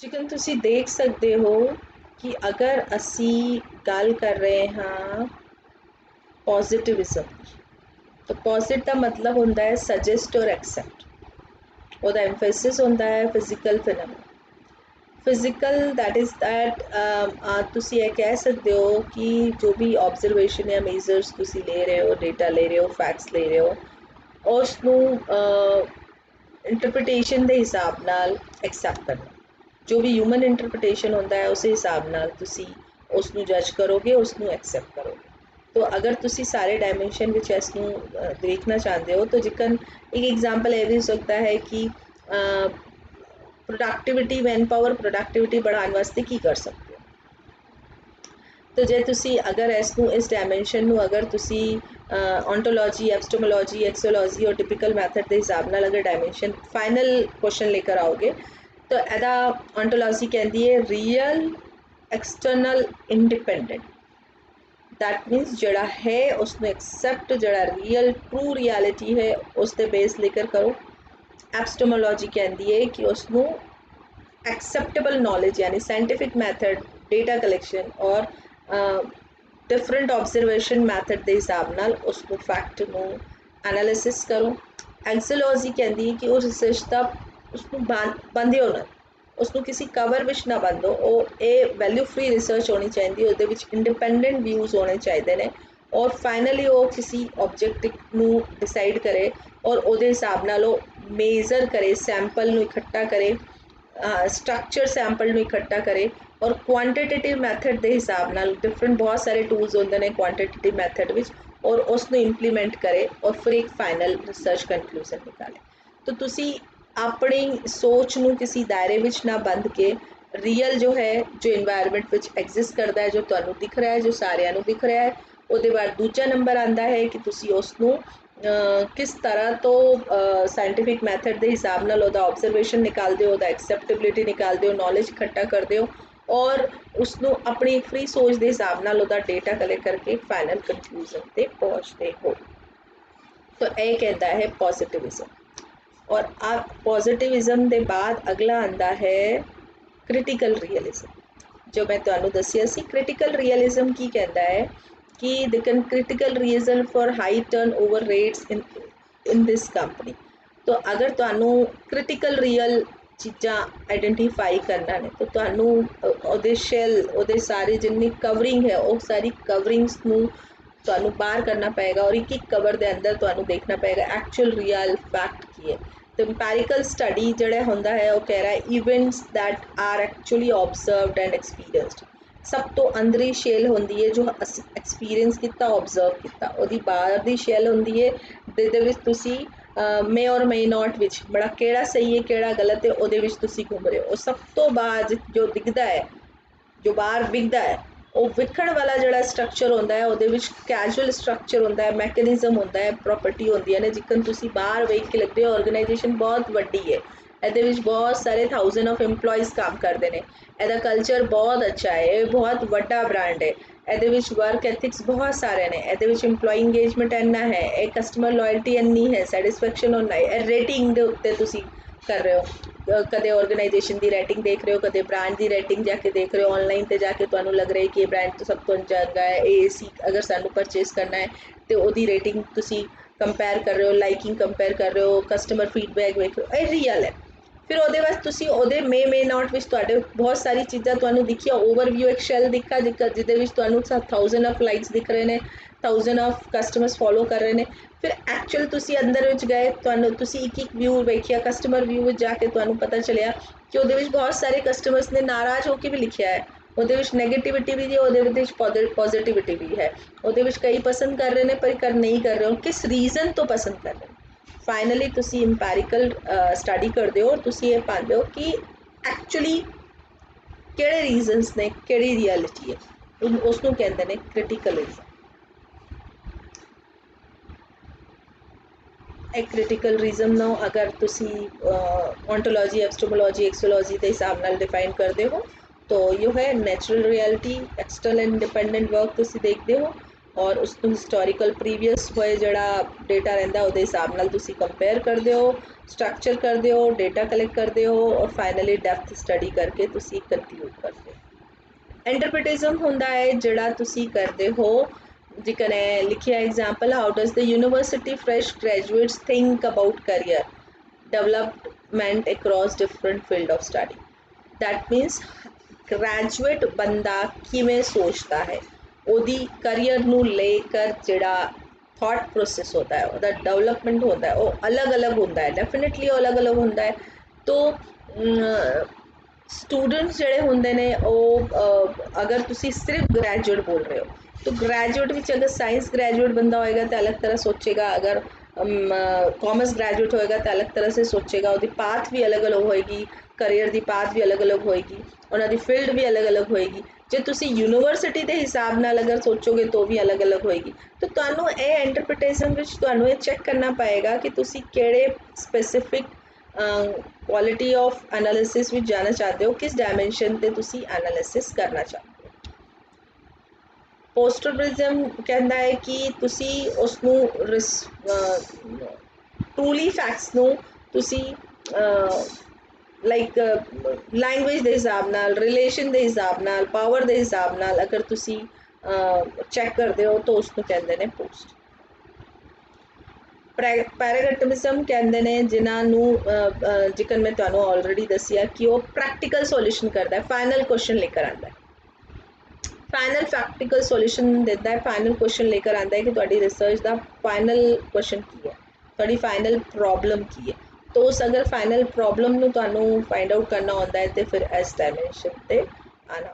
ਜਿਕਨ ਤੁਸੀਂ ਦੇਖ ਸਕਦੇ ਹੋ ਕਿ ਅਗਰ ਅਸੀਂ ਗੱਲ ਕਰ ਰਹੇ ਹਾਂ ਪੋਜ਼ਿਟਿਵਿਜ਼ਮ ਦੀ, ਤਾਂ ਪੋਜ਼ਿਟ ਦਾ ਮਤਲਬ ਹੁੰਦਾ ਹੈ ਸਜੈਸਟ ਔਰ ਐਕਸੈਪਟ। ਉਹਦਾ ਐਮਫੈਸਿਸ ਹੁੰਦਾ ਹੈ physical phenomena. Physical that is that ਤੁਸੀਂ ਇਹ ਕਹਿ ਸਕਦੇ ਹੋ ਕਿ ਜੋ ਵੀ ਆਬਜ਼ਰਵੇਸ਼ਨ ਜਾਂ ਮੇਜ਼ਰਸ ਤੁਸੀਂ ਲੈ ਰਹੇ ਹੋ, ਡੇਟਾ ਲੈ ਰਹੇ ਹੋ, ਫੈਕਟਸ ਲੈ ਰਹੇ ਹੋ, ਉਸ ਨੂੰ ਇੰਟਰਪ੍ਰੀਟੇਸ਼ਨ ਦੇ ਹਿਸਾਬ ਨਾਲ ਐਕਸੈਪਟ ਕਰਨਾ। ਜੋ ਵੀ ਹਿਊਮਨ ਇੰਟਰਪ੍ਰੀਟੇਸ਼ਨ ਹੁੰਦਾ ਹੈ ਉਸੇ ਹਿਸਾਬ ਨਾਲ ਤੁਸੀਂ ਉਸ ਨੂੰ ਜੱਜ ਕਰੋਗੇ, ਉਸ ਨੂੰ ਐਕਸੈਪਟ ਕਰੋਗੇ। तो अगर तुसी सारे डायमेंशन विच इसनूं देखना चाहते हो तो जिकन एक एग्जाम्पल यह भी हो सकता है कि प्रोडक्टिविटी मैन पावर प्रोडक्टिविटी बढ़ाने वास्ते की कर सकते हो। तो जे तुसी अगर इसनूं इस डायमेंशन नूं अगर तुसी ऑन्टोलॉजी एपिस्टेमोलॉजी एक्सोलॉजी और टिपिकल मैथड के हिसाब नाल अगर डायमेंशन फाइनल क्वेश्चन लेकर आओगे तो इहदा ऑन्टोलॉजी कहती है रियल एक्सटर्नल इंडिपेंडेंट। दैट मीनस जड़ा है उसमें एक्सैप्ट जड़ा रियल ट्रू रियलिटी है उसके बेस लेकर करो। एपिस्टेमोलॉजी कहती है कि उसनू एक्सेप्टेबल नॉलेज यानी साइंटिफिक मैथड डेटा कलैक्शन और डिफरेंट ऑब्जरवेशन मैथड के हिसाब नाल उसको फैक्ट नू एनालिसिस करो। एक्सोलॉजी कहती है कि उस रिसर्च का उसको बंदे होना, उसको किसी कवर विच ना बंदो, वैल्यू फ्री रिसर्च होनी चाहिए, उसदे विच इंडिपेंडेंट व्यूज़ होने चाहिए ने और फाइनली वो किसी ऑब्जेक्ट नू डिसाइड करे और उहदे हिसाब नाल मेजर करे, सैंपल नू इकट्ठा करे, स्ट्रक्चर सैंपल नू इकट्ठा करे और क्वांटिटेटिव मैथड के हिसाब नाल डिफरेंट बहुत सारे टूल्स होंदे ने क्वांटिटेटिव मैथड विच और उसनू इंप्लीमेंट करे और फिर एक फाइनल रिसर्च कंक्लूजन निकाले। तो तुसी अपनी सोच नू किसी दायरे विच ना बंद के रियल जो है जो इन्वायरमेंट विच एग्जिस्ट करता है, जो तुहानू दिख रहा है, जो सारिਆਂ ਨੂੰ दिख रहा है, ਉਹਦੇ बाद दूजा नंबर आता है कि तुसी उसनू किस तरह तो साइंटिफिक मैथड के हिसाब नाल ਉਹਦਾ ऑब्जरवेशन निकालते हो, ਉਹਦਾ एक्सेप्टेबिलिटी निकालते हो, नॉलेज इकट्ठा करते हो और उसनू अपनी फ्री सोच के हिसाब नाल ਉਹਦਾ डेटा कलेक्ट करके फाइनल कंक्लूजन ते पहुँचते हो। तो यह कहता है पॉजिटिविज्म। और आप पॉजिटिविज्म के बाद अगला आता है क्रिटिकल रियलिज्म। जो मैं तुहानू दसिया सी क्रिटिकल रियलिज्म की कहता है कि the critical reason for high turn over rates in this company. तो अगर तुहानू क्रिटिकल रियल चीज़ां आइडेंटिफाई करना ने तो तुहानू उहदे शैल उहदे सारे जिन्नी कवरिंग है वो सारी कवरिंग्स नू तुहानू बाहर करना पएगा और एक एक कवर के अंदर तुहानू देखना पएगा एक्चुअल रियल फैक्ट की है। तो इंपैरिकल स्टडी जिहड़ा हुंदा है वो कह रहा है events that are actually observed and experienced. सब तो अंदरी शैल होंदी है जो एक्सपीरियंस किया ऑब्जर्व किया, ਉਹਦੀ बाहर दी शैल होंदी है जिहदे विच तुसी मे और मे नॉट विच बड़ा केड़ा सही है केड़ा गलत है ਉਹਦੇ विच तुसी घूम रहे हो। सब तो बाद जो दिखदा है जो बाहर विखदा है वो विखण वाला जो स्ट्रक्चर होंदा है वो कैजुअल स्ट्रक्चर होंदा है, मैकेनिज्म होंदा है, प्रॉपर्टी होंदी है ने जिकन तुसी बाहर वेख के लगते हो ऑर्गेनाइजेशन बहुत वड्डी है, ਇਹਦੇ ਵਿੱਚ बहुत सारे 1000 ऑफ एम्प्लॉयज़ काम करते हैं, ਇਹਦਾ कल्चर बहुत अच्छा है, ये बहुत वड्डा ब्रांड है, ਇਹਦੇ ਵਿੱਚ वर्क एथिक्स बहुत सारे ने, ਇਹਦੇ ਵਿੱਚ एम्प्लॉय इंगेजमेंट इन्ना है, ये कस्टमर लॉयल्टी इन्नी है, सैटिस्फैक्शन होना है, रेटिंग के उत्ते तुसी कर रहे हो, कदे ऑर्गेनाइजेशन की रेटिंग देख रहे हो, कदे ब्रांड की रेटिंग जाके देख रहे हो, ऑनलाइन ते जाके तुहानू लग रहा है कि ये ब्रांड तो सब तो चंगा है, AC अगर सानू परचेज करना है तो ओदी रेटिंग तुसी कंपेयर कर रहे हो, लाइकिंग कंपेयर कर रहे हो, कस्टमर फीडबैक देख रहे हो, ये रियल है। फिर ਉਹਦੇ बाद तुसी ਉਹਦੇ मे नॉट विच तुहाडे बहुत सारी चीज़ां तुहानू दिखिया, ओवरव्यू एक शैल दिखा जिहदे विच तुहानू 1000 ऑफ लाइक्स दिख रहे ने, 1000 ऑफ कस्टमर्स फॉलो कर रहे हैं। फिर एक्चुअल तुसी अंदर विच गए तुहानू तुसी एक व्यू वेखिया, कस्टमर व्यू विच जाके तुहानू पता चलिया कि ਉਹਦੇ विच बहुत सारे कस्टमर्स ने नाराज़ होकर भी लिखिया है, ਉਹਦੇ विच नैगेटिविटी भी है, ਉਹਦੇ विच पॉजिटिविटी भी है, ਉਹਦੇ विच कई पसंद कर रहे हैं पर कर नहीं कर रहे हो, किस रीजन तो पसंद कर रहे हो। फाइनली तुसी इंपैरिकल स्टडी करते हो और तुसी ये पाते हो कि एक्चुअली किहड़े रीजनस ने किहड़ी रियलिटी है, उसनू कहते हैं क्रिटिकलिज्म। एक क्रिटिकल रीजन ना अगर तुसी ऑन्टोलॉजी एपिस्टेमोलॉजी एक्सोलॉजी के हिसाब नाल डिफाइन करते हो तो यो है natural reality, external independent work तुसी देखते हो और उसਨੂੰ ਹਿਸਟੋਰੀਕਲ ਪ੍ਰੀਵੀਅਸ ਹੋਏ ਜਿਹੜਾ ਡੇਟਾ ਰਹਿੰਦਾ ਉਹਦੇ ਹਿਸਾਬ ਨਾਲ ਤੁਸੀਂ ਕੰਪੇਅਰ ਕਰਦੇ ਹੋ, ਸਟਰਕਚਰ ਕਰਦੇ ਹੋ, ਡੇਟਾ ਕਲੈਕਟ ਕਰਦੇ ਹੋ ਔਰ ਫਾਈਨਲੀ ਡੈਪਥ ਸਟੱਡੀ ਕਰਕੇ ਤੁਸੀਂ ਕੰਕਲੂਡ ਕਰਦੇ ਹੋ। ਇੰਟਰਪ੍ਰੀਟਿਜ਼ਮ ਹੁੰਦਾ ਹੈ ਜਿਹੜਾ ਤੁਸੀਂ ਕਰਦੇ ਹੋ, ਜਿਕਨ ਲਿਖਿਆ example, how does the university fresh graduates think about career development across different field of study. That मीनस graduate बंदा किवें सोचता है, ਉਹਦੀ ਕਰੀਅਰ ਨੂੰ ਲੈ ਕਰ ਜਿਹੜਾ ਥਾਟ ਪ੍ਰੋਸੈਸ ਹੁੰਦਾ ਹੈ, ਉਹਦਾ ਡਿਵੈਲਪਮੈਂਟ ਹੁੰਦਾ ਹੈ, ਉਹ ਅਲੱਗ-ਅਲੱਗ ਹੁੰਦਾ ਹੈ। ਡੈਫੀਨੇਟਲੀ ਉਹ ਅਲੱਗ-ਅਲੱਗ ਹੁੰਦਾ ਹੈ। ਤੋ ਸਟੂਡੈਂਟਸ ਜਿਹੜੇ ਹੁੰਦੇ ਨੇ ਉਹ ਅਗਰ ਤੁਸੀਂ ਸਿਰਫ ਗ੍ਰੈਜੂਏਟ ਬੋਲ ਰਹੇ ਹੋ, तो ग्रेजुएट में अगर साइंस ग्रेजुएट बंदा होएगा तो अलग तरह सोचेगा, अगर कॉमर्स ग्रेजुएट होएगा तो अलग तरह से सोचेगा, उसकी पाथ भी अलग अलग होएगी, करियर की पाथ भी अलग अलग होएगी, उन्होंने फील्ड भी अलग अलग होएगी। जो तुसी यूनिवर्सिटी के हिसाब नाल अगर सोचोगे तो भी अलग अलग होएगी। तो तुहानू ये इंटरप्रिटेशन विच तुहानू ये चेक करना पाएगा कि तुसी केड़े स्पेसिफिक क्वालिटी ऑफ एनालिसिस विच जाना चाहते हो, किस डायमेंशन ते तुसी एनालिसिस करना चाहते हो। पोस्टरलिज्म कहता है कि तुसी उसनू ट्रूली फैक्ट्स नू तुसी लाइक लैंग्वेज के हिसाब नाल, रिलेशन के हिसाब नाल, पावर के हिसाब नाल अगर तुसी चेक करते हो तो उसनू कहते हैं पोस्ट। पैरागैटमिज्म कहते हैं जिन्होंने जिकन मैं तुहानू ऑलरेडी दसिया कि वो प्रैक्टिकल सोल्यूशन करता है, फाइनल क्वेश्चन लेकर आता है, फाइनल प्रैक्टिकल सोल्यूशन देता है, फाइनल क्वेश्चन लेकर आता है कि तुहाडी रिसर्च का फाइनल क्वेश्चन की है, तुहाडी फाइनल प्रॉब्लम की है। तो उस अगर फाइनल प्रॉब्लम नू तुहानू फाइंड आउट करना होता है तो फिर इस डायमेंशन पे आना।